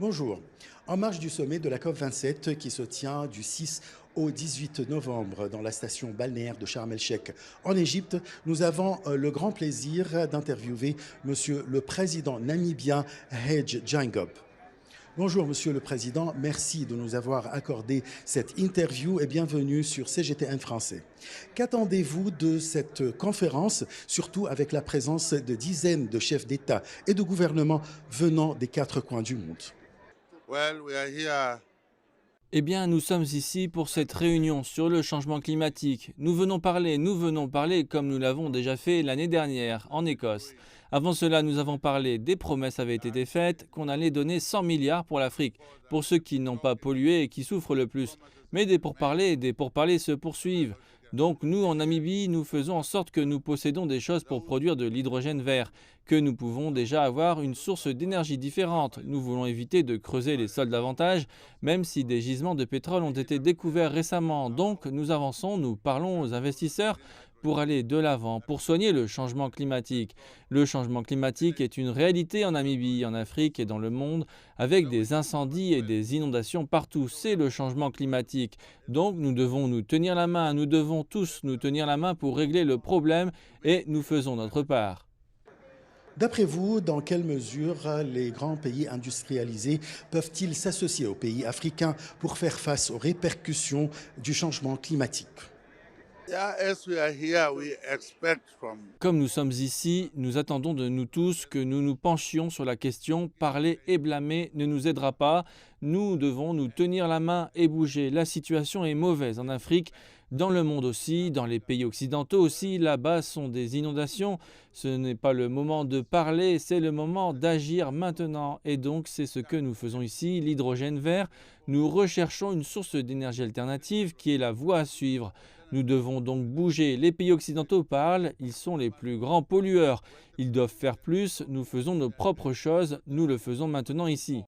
Bonjour. En marge du sommet de la COP27 qui se tient du 6 au 18 novembre dans la station balnéaire de Sharm el-Sheikh en Égypte, nous avons le grand plaisir d'interviewer Monsieur le Président namibien Hage Geingob. Bonjour Monsieur le Président, merci de nous avoir accordé cette interview et bienvenue sur CGTN français. Qu'attendez-vous de cette conférence, surtout avec la présence de dizaines de chefs d'État et de gouvernement venant des quatre coins du monde? Well, we are here. Eh bien, nous sommes ici pour cette réunion sur le changement climatique. Nous venons parler comme nous l'avons déjà fait l'année dernière en Écosse. Avant cela, nous avons parlé, des promesses avaient été faites, qu'on allait donner 100 milliards pour l'Afrique, pour ceux qui n'ont pas pollué et qui souffrent le plus. Mais des pourparlers se poursuivent. Donc nous, en Namibie, nous faisons en sorte que nous possédons des choses pour produire de l'hydrogène vert, que nous pouvons déjà avoir une source d'énergie différente. Nous voulons éviter de creuser les sols davantage, même si des gisements de pétrole ont été découverts récemment. Donc nous avançons, nous parlons aux investisseurs pour aller de l'avant, pour soigner le changement climatique. Le changement climatique est une réalité en Namibie, en Afrique et dans le monde, avec des incendies et des inondations partout. C'est le changement climatique. Donc nous devons nous tenir la main, nous devons tous nous tenir la main pour régler le problème et nous faisons notre part. D'après vous, dans quelle mesure les grands pays industrialisés peuvent-ils s'associer aux pays africains pour faire face aux répercussions du changement climatique? Yeah, as we are here, we expect from Comme nous sommes ici, nous attendons de nous tous que nous nous penchions sur la question. Parler et blâmer ne nous aidera pas. Nous devons nous tenir la main et bouger. La situation est mauvaise en Afrique, dans le monde aussi, dans les pays occidentaux aussi. Là-bas sont des inondations. Ce n'est pas le moment de parler, c'est le moment d'agir maintenant. Et donc c'est ce que nous faisons ici, l'hydrogène vert. Nous recherchons une source d'énergie alternative qui est la voie à suivre. Nous devons donc bouger. Les pays occidentaux parlent, ils sont les plus grands pollueurs. Ils doivent faire plus, nous faisons nos propres choses, nous le faisons maintenant ici.